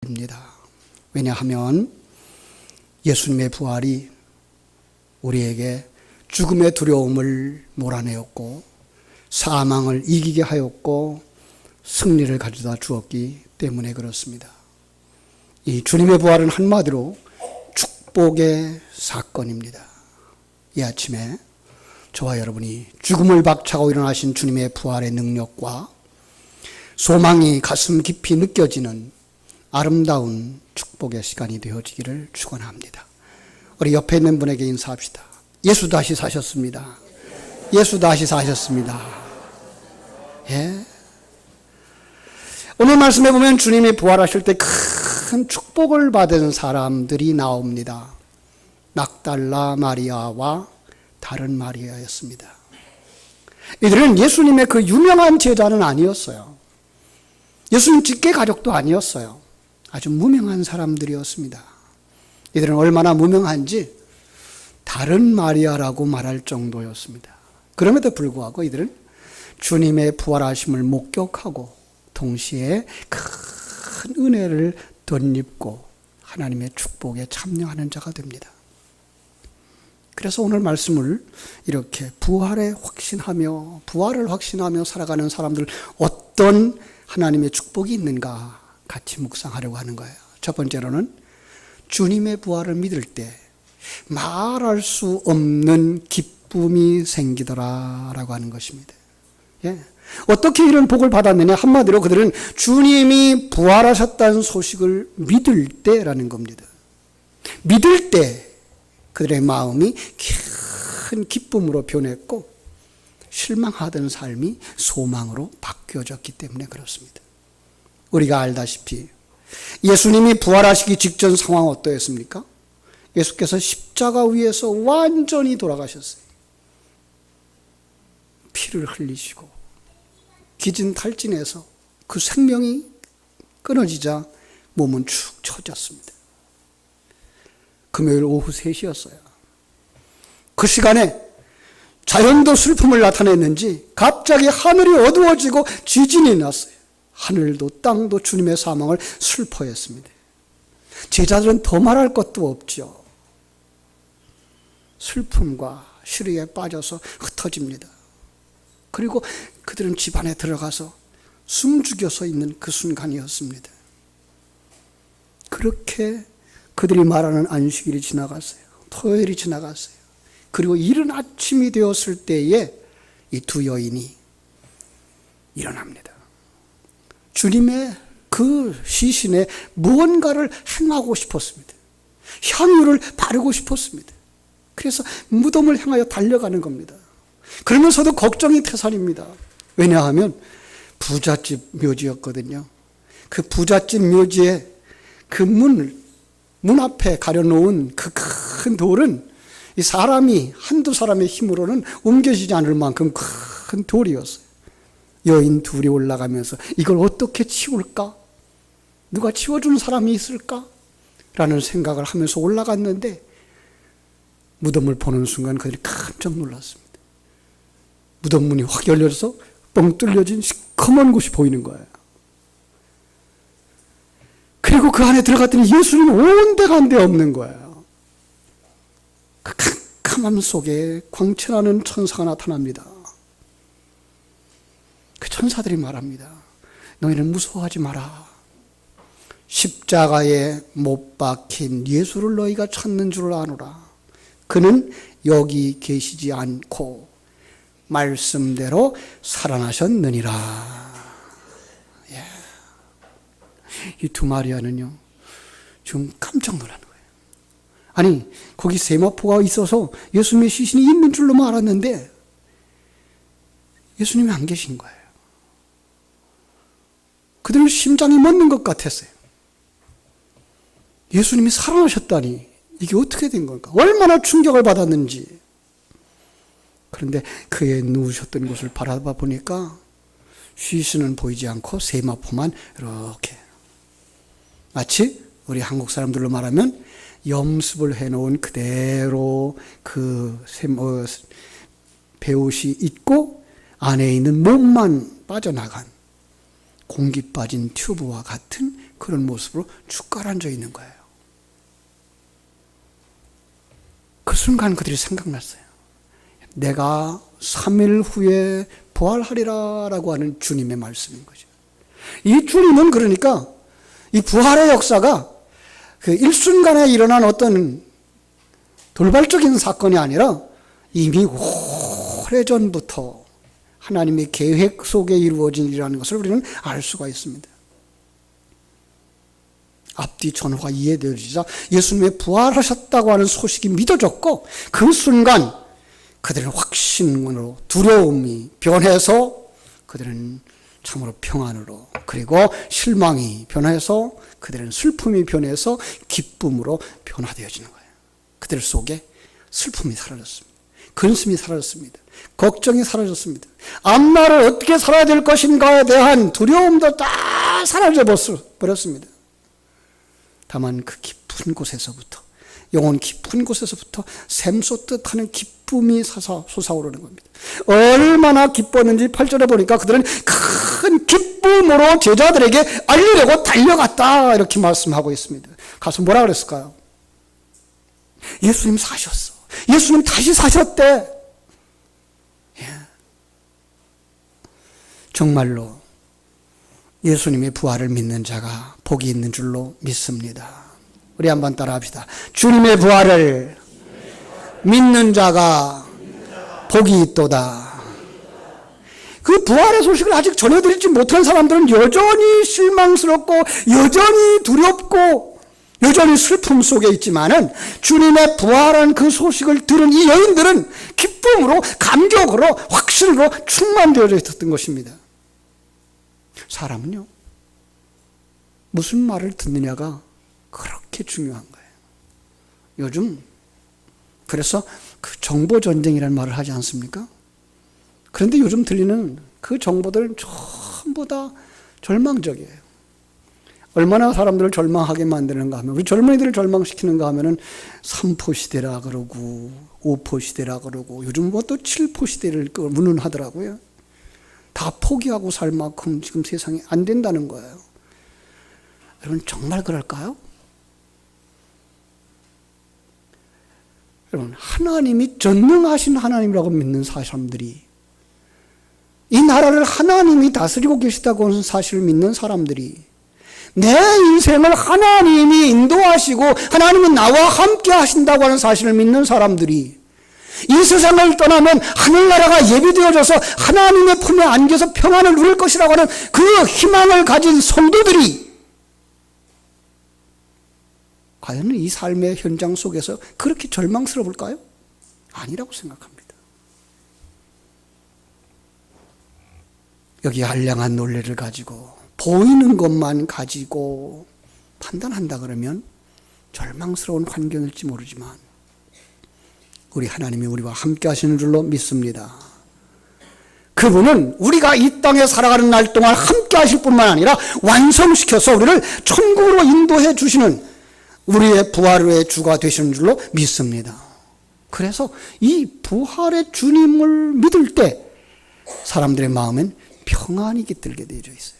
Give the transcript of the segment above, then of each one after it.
기쁩니다. 왜냐하면 예수님의 부활이 우리에게 죽음의 두려움을 몰아내었고 사망을 이기게 하였고 승리를 가져다 주었기 때문에 그렇습니다. 이 주님의 부활은 한마디로 축복의 사건입니다. 이 아침에 저와 여러분이 죽음을 박차고 일어나신 주님의 부활의 능력과 소망이 가슴 깊이 느껴지는 아름다운 축복의 시간이 되어지기를 축원합니다. 우리 옆에 있는 분에게 인사합시다. 예수 다시 사셨습니다. 예수 다시 사셨습니다. 예. 오늘 말씀에 보면 주님이 부활하실 때 큰 축복을 받은 사람들이 나옵니다. 막달라 마리아와 다른 마리아였습니다. 이들은 예수님의 그 유명한 제자는 아니었어요. 예수님 직계 가족도 아니었어요. 아주 무명한 사람들이었습니다. 이들은 얼마나 무명한지 다른 마리아라고 말할 정도였습니다. 그럼에도 불구하고 이들은 주님의 부활하심을 목격하고 동시에 큰 은혜를 덧입고 하나님의 축복에 참여하는 자가 됩니다. 그래서 오늘 말씀을 이렇게 부활을 확신하며 살아가는 사람들 어떤 하나님의 축복이 있는가 같이 묵상하려고 하는 거예요. 첫 번째로는 주님의 부활을 믿을 때 말할 수 없는 기쁨이 생기더라라고 하는 것입니다. 예. 어떻게 이런 복을 받았느냐? 한마디로 그들은 주님이 부활하셨다는 소식을 믿을 때라는 겁니다. 믿을 때 그들의 마음이 큰 기쁨으로 변했고 실망하던 삶이 소망으로 바뀌어졌기 때문에 그렇습니다. 우리가 알다시피 예수님이 부활하시기 직전 상황 어떠했습니까? 예수께서 십자가 위에서 완전히 돌아가셨어요. 피를 흘리시고 기진탈진해서 그 생명이 끊어지자 몸은 축 처졌습니다. 금요일 오후 3시였어요. 그 시간에 자연도 슬픔을 나타냈는지 갑자기 하늘이 어두워지고 지진이 났어요. 하늘도 땅도 주님의 사망을 슬퍼했습니다. 제자들은 더 말할 것도 없죠. 슬픔과 시리에 빠져서 흩어집니다. 그리고 그들은 집 안에 들어가서 숨죽여서 있는 그 순간이었습니다. 그렇게 그들이 말하는 안식일이 지나갔어요. 토요일이 지나갔어요. 그리고 이른 아침이 되었을 때에 이 두 여인이 일어납니다. 주님의 그 시신에 무언가를 행하고 싶었습니다. 향유를 바르고 싶었습니다. 그래서 무덤을 향하여 달려가는 겁니다. 그러면서도 걱정이 태산입니다. 왜냐하면 부잣집 묘지였거든요. 그 부잣집 묘지에 그 문 앞에 가려놓은 그 큰 돌은 이 사람이 한두 사람의 힘으로는 옮겨지지 않을 만큼 큰 돌이었어요. 여인 둘이 올라가면서 이걸 어떻게 치울까? 누가 치워주는 사람이 있을까? 라는 생각을 하면서 올라갔는데 무덤을 보는 순간 그들이 깜짝 놀랐습니다. 무덤 문이 확 열려서 뻥 뚫려진 시커먼 곳이 보이는 거예요. 그리고 그 안에 들어갔더니 예수님 온 데가 한 데 없는 거예요. 그 캄캄함 속에 광채나는 천사가 나타납니다. 그 천사들이 말합니다. 너희는 무서워하지 마라. 십자가에 못 박힌 예수를 너희가 찾는 줄 아노라. 그는 여기 계시지 않고 말씀대로 살아나셨느니라. 예. 이 두 마리아는요, 지금 깜짝 놀라는 거예요. 아니, 거기 세마포가 있어서 예수님의 시신이 있는 줄로만 알았는데 예수님이 안 계신 거예요. 그들은 심장이 멎는 것 같았어요. 예수님이 살아나셨다니 이게 어떻게 된 걸까? 얼마나 충격을 받았는지. 그런데 그의 누우셨던 곳을 바라봐 보니까 시신은 보이지 않고 세마포만 이렇게 마치 우리 한국 사람들로 말하면 염습을 해놓은 그대로 그 배옷이 있고 안에 있는 몸만 빠져나간 공기 빠진 튜브와 같은 그런 모습으로 쭉 가라앉아 있는 거예요. 그 순간 그들이 생각났어요. 내가 3일 후에 부활하리라 라고 하는 주님의 말씀인 거죠. 이 주님은 그러니까 이 부활의 역사가 그 일순간에 일어난 어떤 돌발적인 사건이 아니라 이미 오래전부터 하나님의 계획 속에 이루어진 일이라는 것을 우리는 알 수가 있습니다. 앞뒤 전후가 이해되어지자 예수님의 부활하셨다고 하는 소식이 믿어졌고 그 순간 그들은 확신으로 두려움이 변해서 그들은 참으로 평안으로, 그리고 실망이 변해서 그들은 슬픔이 변해서 기쁨으로 변화되어지는 거예요. 그들 속에 슬픔이 사라졌습니다. 근심이 사라졌습니다. 걱정이 사라졌습니다. 앞날을 어떻게 살아야 될 것인가에 대한 두려움도 다 사라져 버렸습니다. 다만 그 깊은 곳에서부터, 영혼 깊은 곳에서부터 샘솟듯 하는 기쁨이 솟아오르는 겁니다. 얼마나 기뻤는지 8절에 보니까 그들은 큰 기쁨으로 제자들에게 알리려고 달려갔다 이렇게 말씀하고 있습니다. 가서 뭐라 그랬을까요? 예수님 사셨어. 예수님 다시 사셨대. 예. 정말로 예수님의 부활을 믿는 자가 복이 있는 줄로 믿습니다. 우리 한번 따라 합시다. 주님의 부활을 믿는 자가 복이 있도다. 그 부활의 소식을 아직 전해드리지 못한 사람들은 여전히 실망스럽고 여전히 두렵고 여전히 슬픔 속에 있지만은 주님의 부활한 그 소식을 들은 이 여인들은 기쁨으로, 감격으로, 확신으로 충만되어져 있었던 것입니다. 사람은요, 무슨 말을 듣느냐가 그렇게 중요한 거예요. 요즘 그래서 그 정보전쟁이라는 말을 하지 않습니까? 그런데 요즘 들리는 그 정보들은 전부 다 절망적이에요. 얼마나 사람들을 절망하게 만드는가 하면, 우리 젊은이들을 절망시키는가 하면은 3포 시대라 그러고 5포 시대라 그러고 요즘 뭐 또 7포 시대를 운운하더라고요. 다 포기하고 살 만큼 지금 세상에 안 된다는 거예요. 여러분 정말 그럴까요? 여러분 하나님이 전능하신 하나님이라고 믿는 사람들이, 이 나라를 하나님이 다스리고 계시다고 하는 사실을 믿는 사람들이, 내 인생을 하나님이 인도하시고 하나님은 나와 함께 하신다고 하는 사실을 믿는 사람들이 이 세상을 떠나면 하늘나라가 예비되어져서 하나님의 품에 안겨서 평안을 누릴 것이라고 하는 그 희망을 가진 성도들이 과연 이 삶의 현장 속에서 그렇게 절망스러울까요? 아니라고 생각합니다. 여기 알량한 논리를 가지고 보이는 것만 가지고 판단한다 그러면 절망스러운 환경일지 모르지만 우리 하나님이 우리와 함께 하시는 줄로 믿습니다. 그분은 우리가 이 땅에 살아가는 날 동안 함께 하실 뿐만 아니라 완성시켜서 우리를 천국으로 인도해 주시는 우리의 부활의 주가 되시는 줄로 믿습니다. 그래서 이 부활의 주님을 믿을 때 사람들의 마음엔 평안이 깃들게 되어 있어요.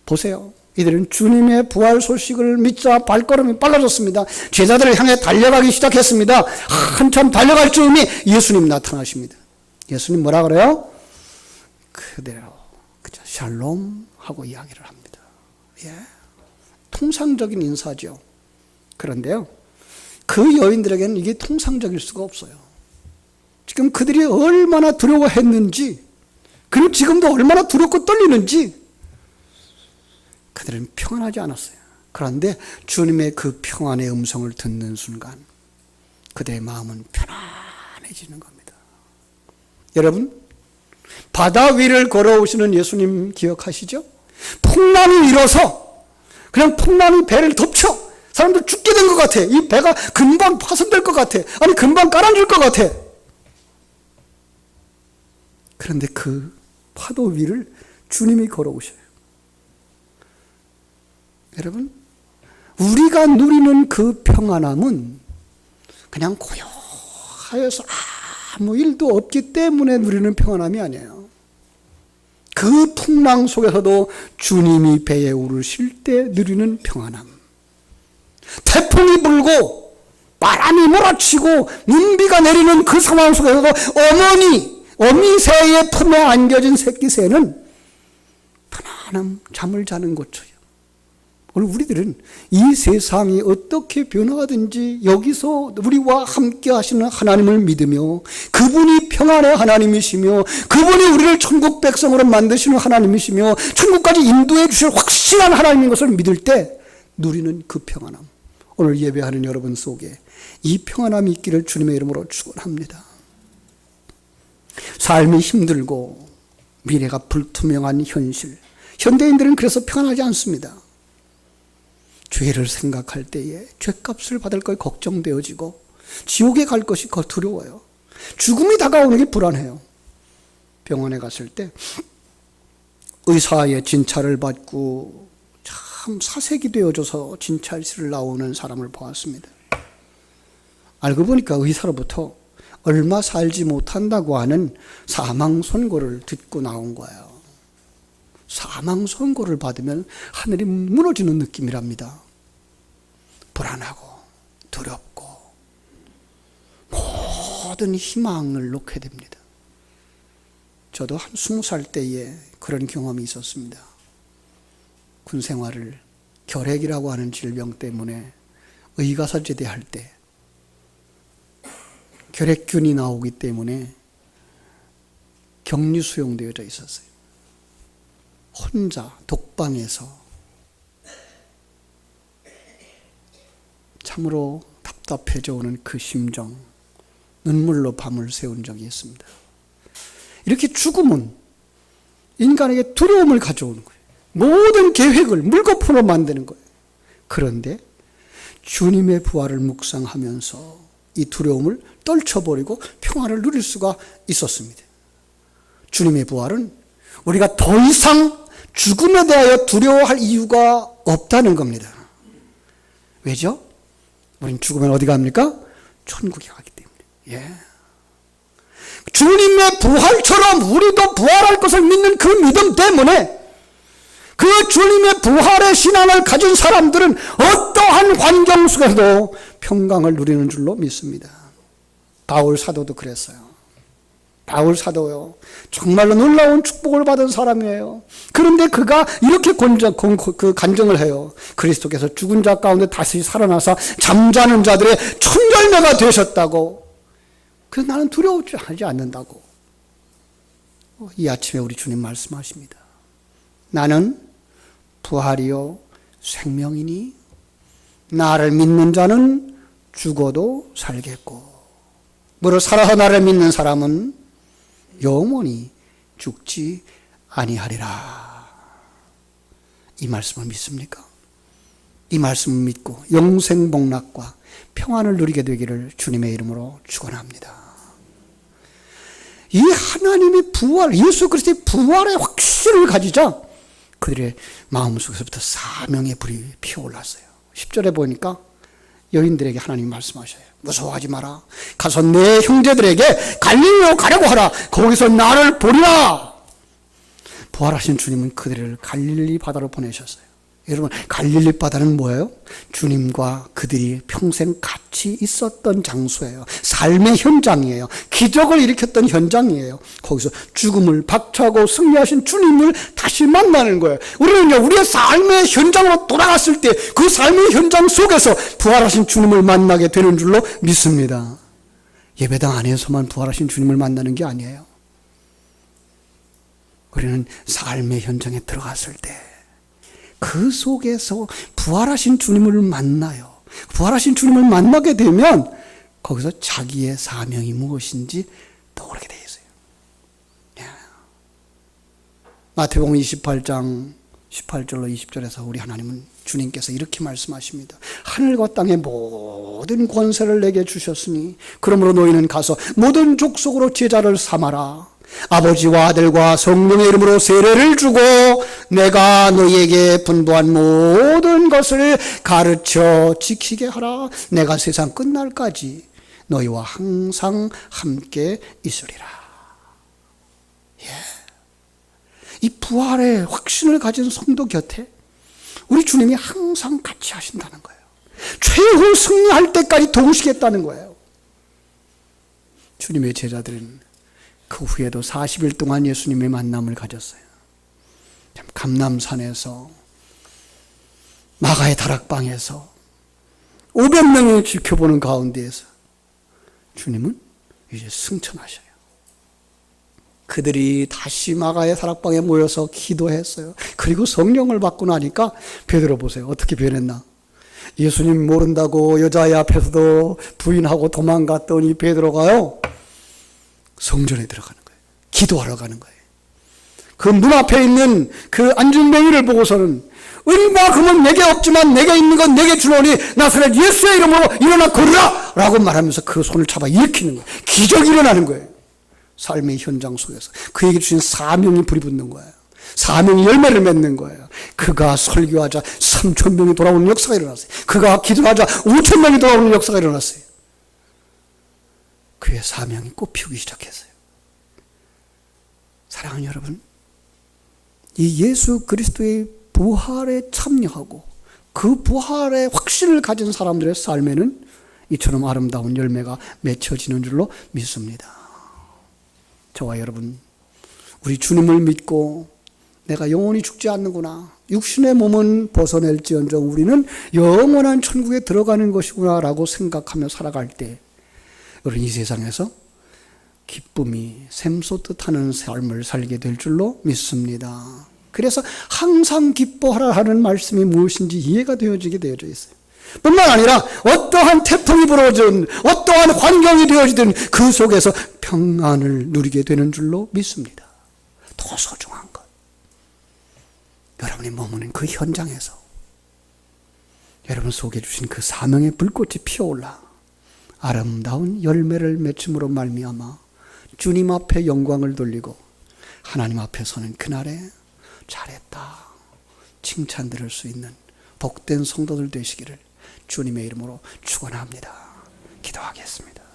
보세요. 이들은 주님의 부활 소식을 믿자 발걸음이 빨라졌습니다. 제자들을 향해 달려가기 시작했습니다. 한참 달려갈 즈음이 예수님 나타나십니다. 예수님 뭐라 그래요? 그대로 그저 샬롬 하고 이야기를 합니다. 예. 통상적인 인사죠. 그런데요, 그 여인들에게는 이게 통상적일 수가 없어요. 지금 그들이 얼마나 두려워했는지, 그리고 지금도 얼마나 두렵고 떨리는지 그들은 평안하지 않았어요. 그런데 주님의 그 평안의 음성을 듣는 순간 그들의 마음은 편안해지는 겁니다. 여러분, 바다 위를 걸어오시는 예수님 기억하시죠? 풍랑이 일어서 그냥 풍랑이 배를 덮쳐 사람들 죽게 된 것 같아. 이 배가 금방 파손될 것 같아. 아니 금방 깔아줄 것 같아. 그런데 그 파도 위를 주님이 걸어오셔요. 여러분, 우리가 누리는 그 평안함은 그냥 고요하여서 아무 일도 없기 때문에 누리는 평안함이 아니에요. 그 풍랑 속에서도 주님이 배에 오르실 때 누리는 평안함. 태풍이 불고 바람이 몰아치고 눈비가 내리는 그 상황 속에서도 어미 새의 품에 안겨진 새끼 새는 편안한 잠을 자는 것처럼 오늘 우리들은 이 세상이 어떻게 변화하든지 여기서 우리와 함께 하시는 하나님을 믿으며 그분이 평안의 하나님이시며 그분이 우리를 천국 백성으로 만드시는 하나님이시며 천국까지 인도해 주실 확실한 하나님인 것을 믿을 때 누리는 그 평안함. 오늘 예배하는 여러분 속에 이 평안함이 있기를 주님의 이름으로 축원합니다. 삶이 힘들고 미래가 불투명한 현실. 현대인들은 그래서 평안하지 않습니다. 죄를 생각할 때에 죄값을 받을 걸 걱정되어지고 지옥에 갈 것이 두려워요. 죽음이 다가오는 게 불안해요. 병원에 갔을 때 의사의 진찰을 받고 참 사색이 되어져서 진찰실을 나오는 사람을 보았습니다. 알고 보니까 의사로부터 얼마 살지 못한다고 하는 사망 선고를 듣고 나온 거예요. 사망 선고를 받으면 하늘이 무너지는 느낌이랍니다. 불안하고 두렵고 모든 희망을 놓게 됩니다. 저도 한 20살 때에 그런 경험이 있었습니다. 군 생활을 결핵이라고 하는 질병 때문에 의가사 제대할 때 결핵균이 나오기 때문에 격리 수용되어져 있었어요. 혼자 독방에서 참으로 답답해져 오는 그 심정, 눈물로 밤을 새운 적이 있습니다. 이렇게 죽음은 인간에게 두려움을 가져오는 거예요. 모든 계획을 물거품으로 만드는 거예요. 그런데 주님의 부활을 묵상하면서 이 두려움을 떨쳐버리고 평안을 누릴 수가 있었습니다. 주님의 부활은 우리가 더 이상 죽음에 대하여 두려워할 이유가 없다는 겁니다. 왜죠? 우린 죽으면 어디 갑니까? 천국에 가기 때문에. 예. 주님의 부활처럼 우리도 부활할 것을 믿는 그 믿음 때문에 그 주님의 부활의 신앙을 가진 사람들은 어떠한 환경 속에서도 평강을 누리는 줄로 믿습니다. 바울 사도도 그랬어요. 바울 사도요, 정말로 놀라운 축복을 받은 사람이에요. 그런데 그가 이렇게 간증을 해요. 그리스도께서 죽은 자 가운데 다시 살아나서 잠자는 자들의 춘열매가 되셨다고. 그래서 나는 두려워하지 않는다고. 이 아침에 우리 주님 말씀하십니다. 나는 부활이요 생명이니 나를 믿는 자는 죽어도 살겠고 무릇 살아서 나를 믿는 사람은 영원히 죽지 아니하리라. 이 말씀을 믿습니까? 이 말씀을 믿고 영생복락과 평안을 누리게 되기를 주님의 이름으로 축원합니다. 이 하나님의 부활, 예수 그리스도의 부활의 확신을 가지자 그들의 마음속에서부터 사명의 불이 피어올랐어요. 10절에 보니까 여인들에게 하나님이 말씀하셔요. 무서워하지 마라. 가서 내 형제들에게 갈릴리로 가려고 하라. 거기서 나를 보리라. 부활하신 주님은 그들을 갈릴리 바다로 보내셨어요. 여러분, 갈릴리 바다는 뭐예요? 주님과 그들이 평생 같이 있었던 장소예요. 삶의 현장이에요. 기적을 일으켰던 현장이에요. 거기서 죽음을 박차고 승리하신 주님을 다시 만나는 거예요. 우리는요, 우리의 삶의 현장으로 돌아갔을 때 그 삶의 현장 속에서 부활하신 주님을 만나게 되는 줄로 믿습니다. 예배당 안에서만 부활하신 주님을 만나는 게 아니에요. 우리는 삶의 현장에 들어갔을 때 그 속에서 부활하신 주님을 만나요. 부활하신 주님을 만나게 되면 거기서 자기의 사명이 무엇인지 떠오르게 되어 있어요. 마태복음 28장 18절로 20절에서 우리 하나님은 주님께서 이렇게 말씀하십니다. 하늘과 땅의 모든 권세를 내게 주셨으니 그러므로 너희는 가서 모든 족속으로 제자를 삼아라. 아버지와 아들과 성령의 이름으로 세례를 주고 내가 너희에게 분부한 모든 것을 가르쳐 지키게 하라. 내가 세상 끝날까지 너희와 항상 함께 있으리라. 예. 이 부활의 확신을 가진 성도 곁에 우리 주님이 항상 같이 하신다는 거예요. 최후 승리할 때까지 도우시겠다는 거예요. 주님의 제자들은 그 후에도 40일 동안 예수님의 만남을 가졌어요. 감람산에서, 마가의 다락방에서 500명이 지켜보는 가운데에서 주님은 이제 승천하셔요. 그들이 다시 마가의 다락방에 모여서 기도했어요. 그리고 성령을 받고 나니까 베드로 보세요. 어떻게 변했나? 예수님 모른다고 여자애 앞에서도 부인하고 도망갔던 이 베드로가요, 성전에 들어가는 거예요. 기도하러 가는 거예요. 그 문 앞에 있는 그 앉은 맹인을 보고서는 은과 금은 내게 없지만 내게 있는 건 내게 주노니 나사렛 예수의 이름으로 일어나 걸으라! 라고 말하면서 그 손을 잡아 일으키는 거예요. 기적이 일어나는 거예요. 삶의 현장 속에서 그에게 주신 사명이 불이 붙는 거예요. 사명이 열매를 맺는 거예요. 그가 설교하자 3,000명이 돌아오는 역사가 일어났어요. 그가 기도하자 5,000명이 돌아오는 역사가 일어났어요. 그의 사명이 꽃피우기 시작했어요. 사랑하는 여러분, 이 예수 그리스도의 부활에 참여하고 그 부활의 확신을 가진 사람들의 삶에는 이처럼 아름다운 열매가 맺혀지는 줄로 믿습니다. 저와 여러분, 우리 주님을 믿고 내가 영원히 죽지 않는구나, 육신의 몸은 벗어낼지언정 우리는 영원한 천국에 들어가는 것이구나 라고 생각하며 살아갈 때 우리는 이 세상에서 기쁨이 샘솟듯 하는 삶을 살게 될 줄로 믿습니다. 그래서 항상 기뻐하라 하는 말씀이 무엇인지 이해가 되어지게 되어져 있어요. 뿐만 아니라 어떠한 태풍이 불어오든 어떠한 환경이 되어지든 그 속에서 평안을 누리게 되는 줄로 믿습니다. 더 소중한 것, 여러분이 머무는 그 현장에서 여러분 속에 주신 그 사명의 불꽃이 피어올라 아름다운 열매를 맺음으로 말미암아 주님 앞에 영광을 돌리고 하나님 앞에 서는 그날에 잘했다 칭찬 들을 수 있는 복된 성도들 되시기를 주님의 이름으로 축원합니다. 기도하겠습니다.